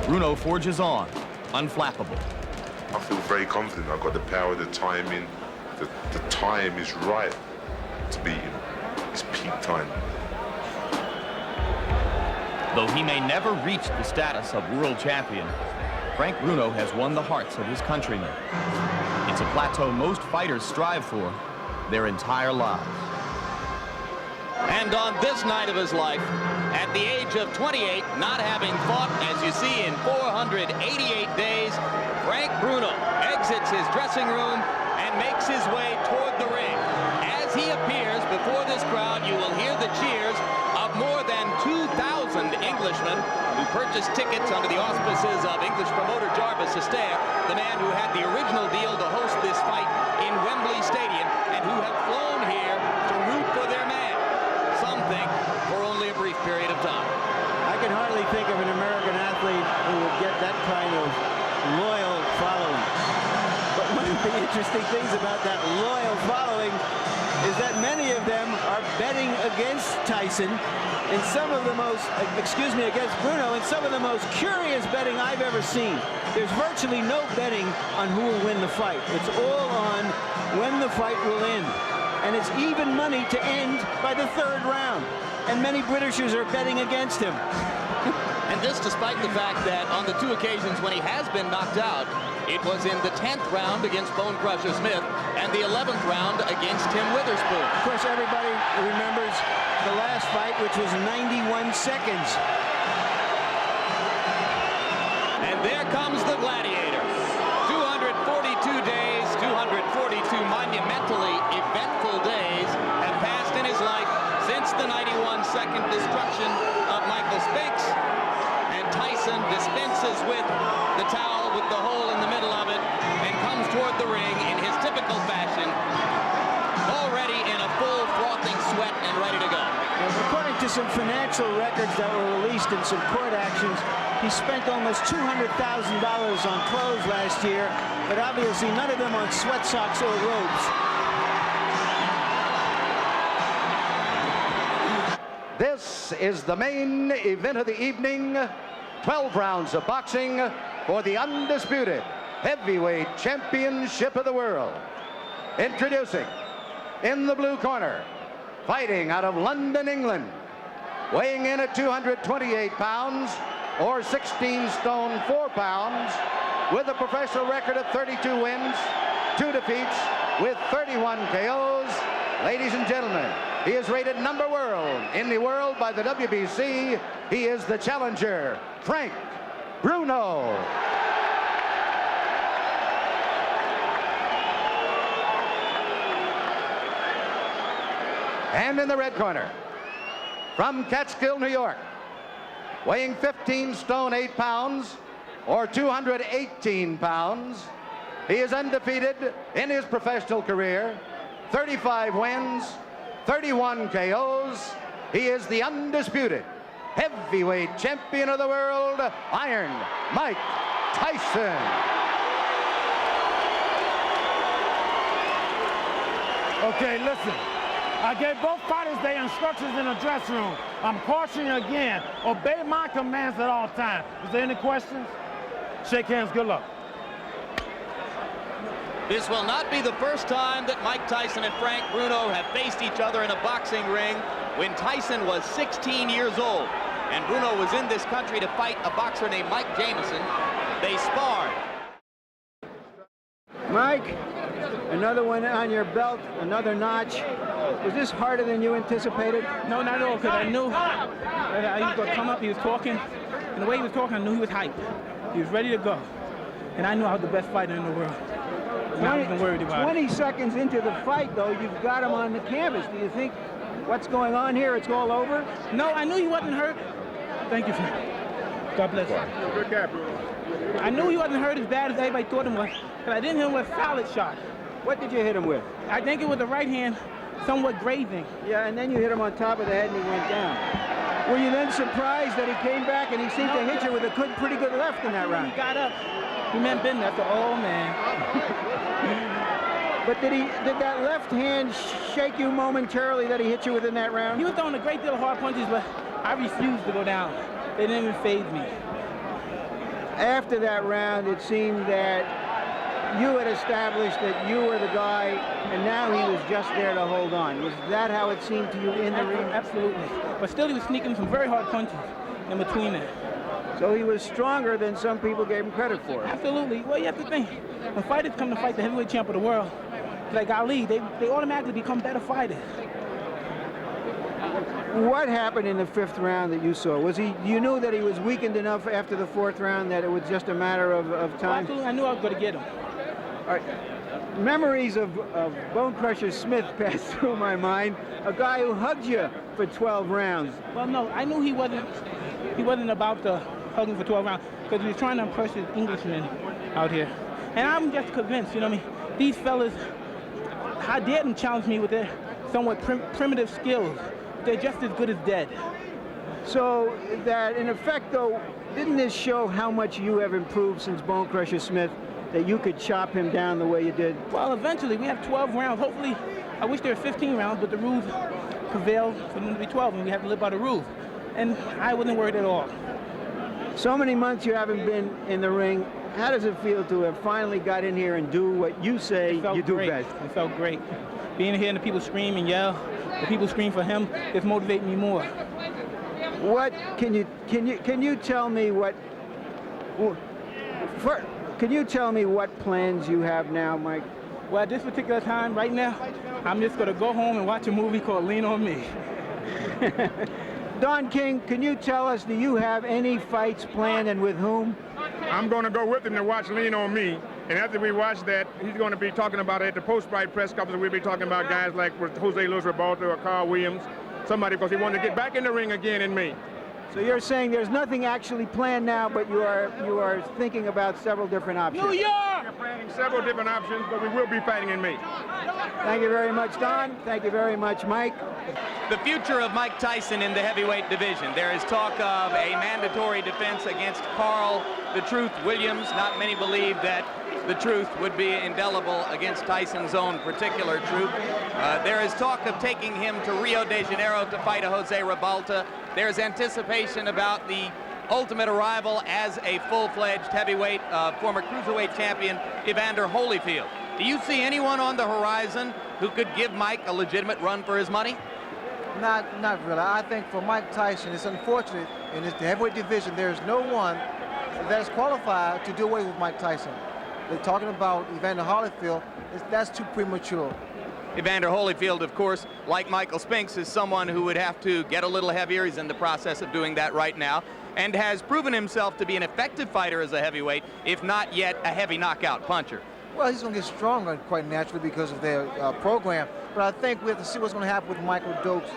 Bruno forges on, unflappable. I feel very confident. I've got the power, the timing. The time is right to beat him. It's peak time. Though he may never reach the status of world champion, Frank Bruno has won the hearts of his countrymen. It's a plateau most fighters strive for their entire lives. And on this night of his life, at the age of 28, not having fought, as you see, in 488 days, Frank Bruno exits his dressing room and makes his way toward the ring. As he appears before this crowd, you will hear the cheers of more than 2,000 Englishmen who purchased tickets under the auspices of English promoter Jarvis Astaire, the man who had the original deal to host this fight in Wembley Stadium, and who have flown here to root for their man. Some think for only a brief period of time. I can hardly think of an American athlete who would get that kind of loyal following. But one of the interesting things about that loyal following is that many of them are betting against Tyson in some of the most, against Bruno, in some of the most curious betting I've ever seen. There's virtually no betting on who will win the fight. It's all on when the fight will end. And it's even money to end by the 3rd round. And many Britishers are betting against him. And this despite the fact that on the 2 occasions when he has been knocked out, it was in the 10th round against Bone Crusher Smith and the 11th round against Tim Witherspoon. Of course, everybody remembers the last fight, which was 91 seconds. And there comes the Gladiator. 242 days, 242 monumentally eventful days have passed in his life since the 91-second destruction of Michael Spinks. And Tyson dispenses with the towel with the hole in the middle of it and comes toward the ring in his typical fashion, already in a full frothing sweat and ready to go. And according to some financial records that were released in some court actions, he spent almost $200,000 on clothes last year, but obviously none of them on sweat socks or robes. This is the main event of the evening. 12 rounds of boxing for the undisputed heavyweight championship of the world. Introducing, in the blue corner, fighting out of London, England, weighing in at 228 pounds, or 16 stone 4 pounds, with a professional record of 32 wins, 2 defeats, with 31 KOs. Ladies and gentlemen, he is rated #1 in the world by the WBC. He is the challenger, Frank Bruno. And in the red corner, from Catskill, New York, weighing 15 stone 8 pounds, or 218 pounds, he is undefeated in his professional career, 35 wins, 31 KOs. He is the undisputed heavyweight champion of the world, Iron Mike Tyson. Okay, listen. I gave both fighters their instructions in the dressing room. I'm cautioning you again. Obey my commands at all times. Is there any questions? Shake hands. Good luck. This will not be the first time that Mike Tyson and Frank Bruno have faced each other in a boxing ring. When Tyson was 16 years old and Bruno was in this country to fight a boxer named Mike Jamison, they sparred. Mike, another one on your belt, another notch. Was this harder than you anticipated? No, not at all, because I knew that he was going to come up, he was talking, and the way he was talking, I knew he was hyped. He was ready to go. And I knew I was the best fighter in the world. And I wasn't worried about 20 it. seconds into the fight, though, you've got him on the canvas. Do you think what's going on here, it's all over? No, I knew he wasn't hurt. Thank you, Frank. God bless you. I knew he wasn't hurt as bad as everybody thought him was, but I didn't hit him with a solid shot. What did you hit him with? I think it was the right hand, somewhat grazing. Yeah, and then you hit him on top of the head and he went down. Were you then surprised that he came back and he seemed to hit you with a pretty good left in that round? He got up. He meant business. I said, oh, man. But did that left hand shake you momentarily that he hit you with in that round? He was throwing a great deal of hard punches, but I refused to go down. They didn't even faze me. after that round, it seemed that you had established that you were the guy, and now he was just there to hold on. Was that how it seemed to you in the ring? Absolutely. But still, he was sneaking some very hard punches in between there. So he was stronger than some people gave him credit for. Absolutely. Well, you have to think, when fighters come to fight the heavyweight champ of the world, like Ali, they automatically become better fighters. What happened in the 5th round that you saw? Was he? You knew that he was weakened enough after the 4th round that it was just a matter of time? Well, absolutely. I knew I was going to get him. All right. Memories of Bone Crusher Smith passed through my mind. A guy who hugged you for 12 rounds. Well, no, I knew he wasn't about the hugging for 12 rounds because he was trying to impress his Englishmen out here. And I'm just convinced, you know what I mean? These fellas, I dare them challenge me with their somewhat primitive skills. They're just as good as dead. So that, in effect, though, didn't this show how much you have improved since Bone Crusher Smith, that you could chop him down the way you did? Well, eventually, we have 12 rounds. Hopefully, I wish there were 15 rounds, but the rules prevailed for them to be 12, and we have to live by the rules. And I wasn't worried at all. So many months you haven't been in the ring. How does it feel to have finally got in here and do what you say you do best? It felt great. Being here and the people scream and yell, the people scream for him, it's motivating me more. What can you tell me what? Can you tell me what plans you have now, Mike? Well, at this particular time, right now, I'm just going to go home and watch a movie called Lean on Me. Don King, can you tell us, do you have any fights planned and with whom? I'm going to go with him to watch Lean on Me. And after we watch that, he's going to be talking about it at the post-fight press conference. We'll be talking about guys like Jose Luis Rebalta or Carl Williams, somebody, because he wanted to get back in the ring again in May. So you're saying there's nothing actually planned now, but you are thinking about several different options. New York! We're planning several different options, but we will be fighting in May. Thank you very much, Don. Thank you very much, Mike. The future of Mike Tyson in the heavyweight division. There is talk of a mandatory defense against Carl "The Truth" Williams. Not many believe that The Truth would be indelible against Tyson's own particular truth. There is talk of taking him to Rio de Janeiro to fight a Jose Rebalta. There's anticipation about the ultimate arrival as a full-fledged heavyweight, former cruiserweight champion, Evander Holyfield. Do you see anyone on the horizon who could give Mike a legitimate run for his money? Not really. I think for Mike Tyson, it's unfortunate in the heavyweight division, there's no one that is qualified to do away with Mike Tyson. They're talking about Evander Holyfield. That's too premature. Evander Holyfield, of course, like Michael Spinks, is someone who would have to get a little heavier. He's in the process of doing that right now, and has proven himself to be an effective fighter as a heavyweight, if not yet a heavy knockout puncher. Well, he's going to get stronger quite naturally because of their program. But I think we have to see what's going to happen with Michael Dokes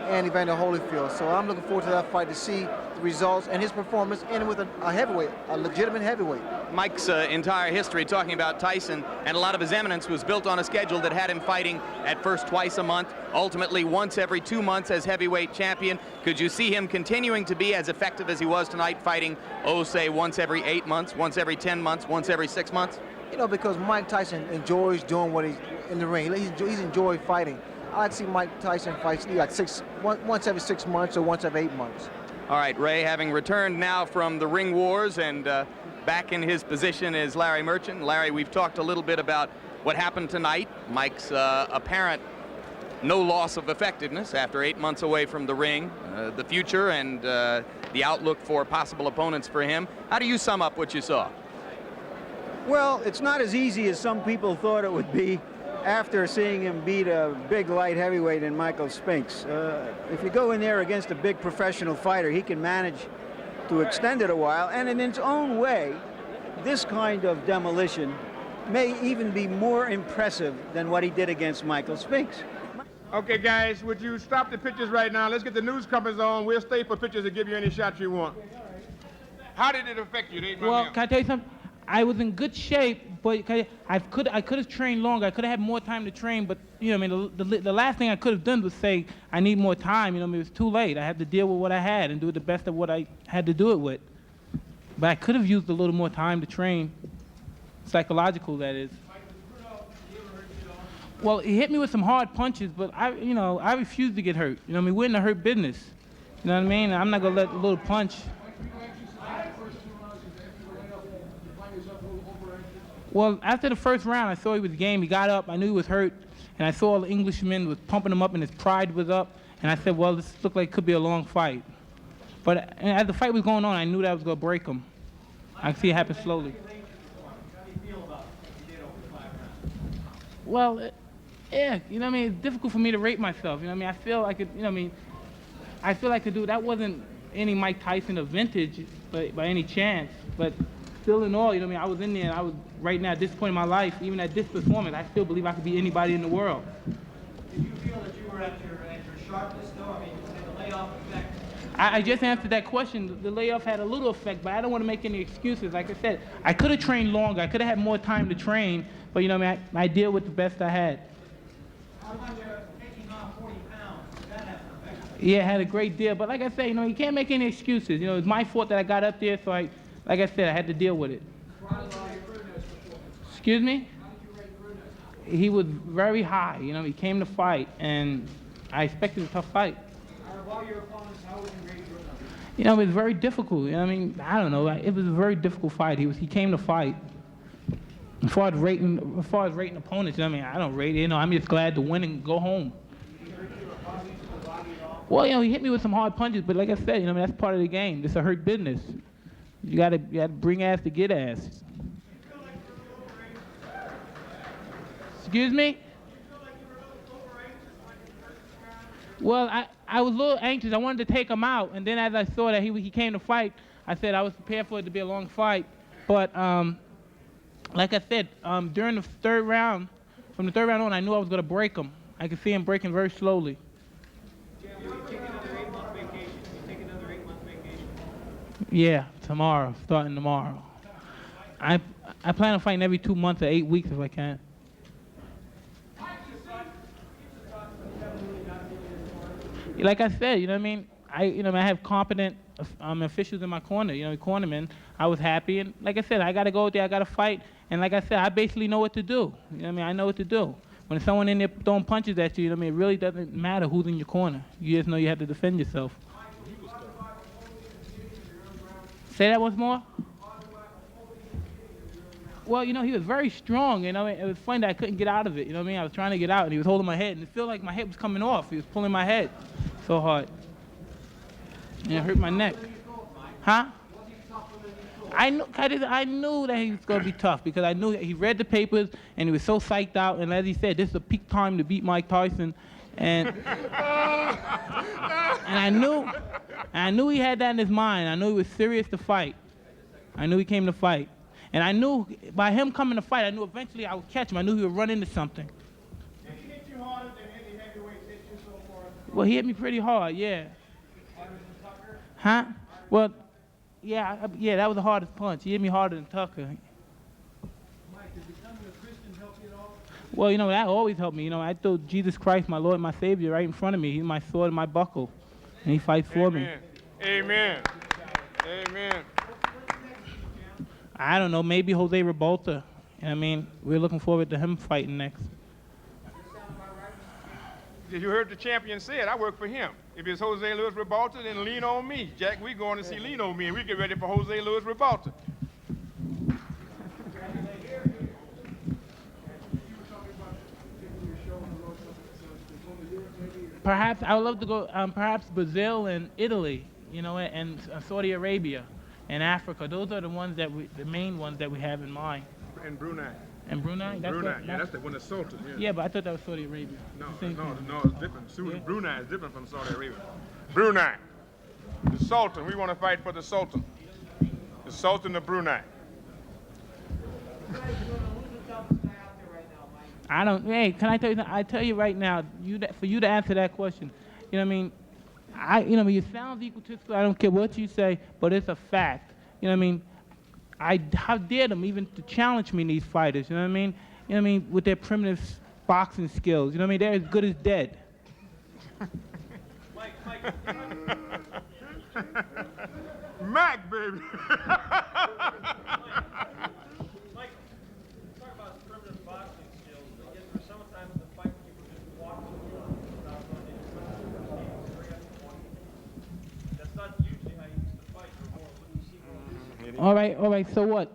and Evander Holyfield. So I'm looking forward to that fight to see the results and his performance, and with a heavyweight, a legitimate heavyweight. Mike's entire history, talking about Tyson, and a lot of his eminence, was built on a schedule that had him fighting at first twice a month, ultimately once every 2 months as heavyweight champion. Could you see him continuing to be as effective as he was tonight, fighting, say, once every 8 months, once every 10 months, once every 6 months? You know, because Mike Tyson enjoys doing what he's in the ring. He's enjoyed fighting. I'd see Mike Tyson fights like once every 6 months or once every 8 months. All right, Ray, having returned now from the ring wars and back in his position is Larry Merchant. Larry, we've talked a little bit about what happened tonight. Mike's apparent no loss of effectiveness after 8 months away from the ring, the future and the outlook for possible opponents for him. How do you sum up what you saw? Well, it's not as easy as some people thought it would be after seeing him beat a big light heavyweight in Michael Spinks. If you go in there against a big professional fighter, he can manage to extend it a while, and in its own way, this kind of demolition may even be more impressive than what he did against Michael Spinks. Okay, guys, would you stop the pictures right now? Let's get the news companies on. We'll stay for pictures and give you any shots you want. How did it affect you? Well, can I tell you something? I was in good shape, but I could have trained longer. I could have had more time to train, but you know, I mean, the last thing I could have done was say I need more time. You know, I mean, it was too late. I had to deal with what I had and do the best of what I had to do it with. But I could have used a little more time to train, psychological, that is. Well, he hit me with some hard punches, but I refused to get hurt. You know, I mean, we're in the hurt business. You know what I mean? I'm not gonna let a little punch. Well, after the first round, I saw he was game. He got up. I knew he was hurt. And I saw the Englishman was pumping him up and his pride was up. And I said, well, this looked like it could be a long fight. But as the fight was going on, I knew that I was going to break him. I could see it happen slowly. Well, yeah, you know what I mean? It's difficult for me to rate myself. You know what I mean? I feel like it, you know what I mean? I feel like that wasn't any Mike Tyson of vintage by any chance. But still in all, you know what I mean? I was in there and I was right now at this point in my life, even at this performance, I still believe I could beat anybody in the world. Did you feel that you were at your sharpness though? I mean, did the layoff affect? I just answered that question. The layoff had a little effect, but I don't want to make any excuses. Like I said, I could have trained longer. I could have had more time to train, but you know what I mean? I deal with the best I had. How about taking off 40 pounds? Did that have an effect? Yeah, I had a great deal. But like I said, you know, you can't make any excuses. You know, it's my fault that I got up there, so like I said, I had to deal with it. How did you rate Bruno's performance? Excuse me? How did you rate Bruno's? He was very high. You know, he came to fight, and I expected a tough fight. Out of all your opponents, how would you rate Bruno? You know, it was very difficult. You know, I mean, I don't know. It was a very difficult fight. He came to fight. As far as rating opponents, you know, I mean, I don't rate it. You know, I'm just glad to win and go home. Well, you know, he hit me with some hard punches, but like I said, you know, I mean, that's part of the game. It's a hurt business. You gotta bring ass to get ass. Excuse me? Well, I was a little anxious. I wanted to take him out, and then as I saw that he came to fight, I said I was prepared for it to be a long fight. But like I said, during the third round, from the third round on, I knew I was going to break him. I could see him breaking very slowly. Yeah, tomorrow, starting tomorrow. I plan on fighting every 2 months or 8 weeks if I can. Like I said, you know what I mean? I have competent officials in my corner, you know, cornermen. I was happy, and like I said, I got to go out there, I got to fight, and like I said, I basically know what to do. You know what I mean? I know what to do. When there's someone in there throwing punches at you, you know what I mean? It really doesn't matter who's in your corner. You just know you have to defend yourself. Say that once more? Well, you know, he was very strong, you know. It was funny that I couldn't get out of it, you know what I mean? I was trying to get out, and he was holding my head, and it felt like my head was coming off. He was pulling my head so hard. And it hurt my neck. Huh? I knew that he was going to be tough because I knew that he read the papers, and he was so psyched out, and as he said, this is a peak time to beat Mike Tyson. And I knew he had that in his mind. I knew he was serious to fight. I knew he came to fight. And I knew by him coming to fight, I knew eventually I would catch him. I knew he would run into something. Did he hit you harder than any heavyweights hit you so far? Well, he hit me pretty hard, yeah. Harder than Tucker? Huh? Well, yeah, that was the hardest punch. He hit me harder than Tucker. Mike, did becoming a Christian help you at all? Well, you know, that always helped me. You know, I throw Jesus Christ, my Lord and my Savior, right in front of me. He's my sword and my buckle. And he fights for me. Amen. Amen. I don't know, maybe Jose Revolta. You know what I mean? We're looking forward to him fighting next. You heard the champion say it. I work for him. If it's Jose Luis Revolta, then lean on me. Jack, we're going to see lean on me, and we get ready for Jose Luis Revolta. Perhaps I would love to go. Perhaps Brazil and Italy, you know, and Saudi Arabia, and Africa. Those are the ones the main ones that we have in mind. And Brunei. And Brunei? That's the one that's Sultan. Yeah. Yeah, but I thought that was Saudi Arabia. No, No, it's different. Yeah. Brunei is different from Saudi Arabia. Brunei, the Sultan. We want to fight for the Sultan. The Sultan of Brunei. I don't. Hey, can I tell you something? I tell you right now, for you to answer that question, you know what I mean? It sounds egotistical. I don't care what you say, but it's a fact. You know what I mean? How dare them even to challenge me, these fighters? You know what I mean? You know what I mean? With their primitive boxing skills. You know what I mean? They're as good as dead. Mike. Mac, baby. Mike, talk about primitive boxing skills. I guess for sometimes the fight people just walk to the floor without running. That's not usually how you used to fight. Or more what you see. All right. So what?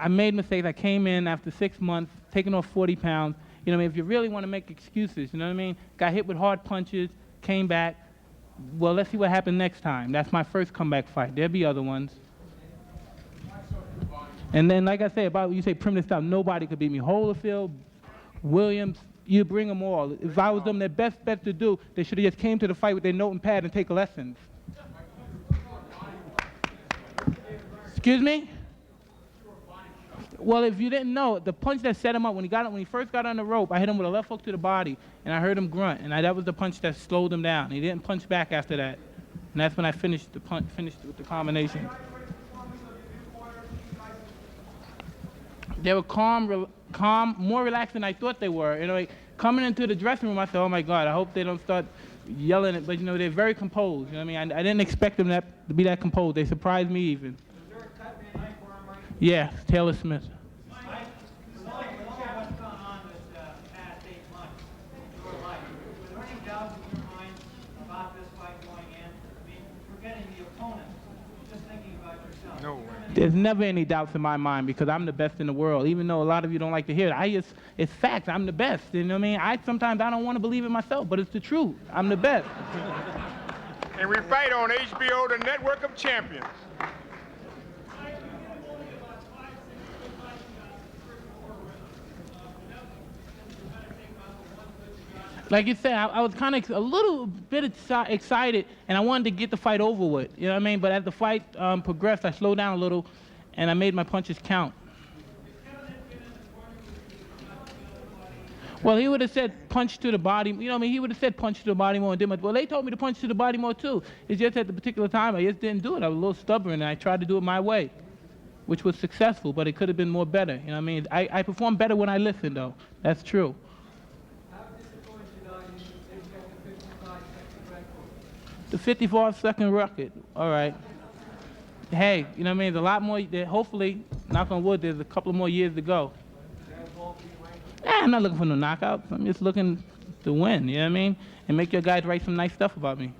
I made mistakes. I came in after 6 months, taking off 40 pounds. You know what I mean? If you really want to make excuses, you know what I mean? Got hit with hard punches, came back. Well, let's see what happens next time. That's my first comeback fight. There'll be other ones. And then, like I say, about you say primitive style, nobody could beat me. Holyfield, Williams, you bring them all. If I was them, their best bet to do, they should have just came to the fight with their note and pad and take lessons. Excuse me? Well, if you didn't know, the punch that set him up when he first got on the rope, I hit him with a left hook to the body, and I heard him grunt, and that was the punch that slowed him down. He didn't punch back after that, and that's when I finished with the combination. They were calm, more relaxed than I thought they were. You know, like, coming into the dressing room, I said, "Oh my God, I hope they don't start yelling it." But you know, they're very composed. You know what I mean? I didn't expect them to be that composed. They surprised me even. Yeah, Taylor Smith. Mike, with all what's gone on this past 8 months in your life, were there any doubts in your mind about this fight going in? I mean, forgetting the opponent, just thinking about yourself. No way. There's never any doubts in my mind because I'm the best in the world. Even though a lot of you don't like to hear it, it's facts. I'm the best. You know what I mean? Sometimes I don't want to believe it myself, but it's the truth. I'm the best. And we fight on HBO, the network of champions. Like you said, I was kind of a little bit excited, and I wanted to get the fight over with. You know what I mean? But as the fight progressed, I slowed down a little, and I made my punches count. Well, he would have said punch to the body. You know what I mean? He would have said punch to the body more and did much. Well, they told me to punch to the body more too. It's just at the particular time, I just didn't do it. I was a little stubborn, and I tried to do it my way, which was successful, but it could have been more better. You know what I mean? I perform better when I listen, though. That's true. The 55-second record. All right. Hey, you know what I mean? There's a lot more. Hopefully, knock on wood, there's a couple more years to go. I'm not looking for no knockouts. I'm just looking to win. You know what I mean? And make your guys write some nice stuff about me.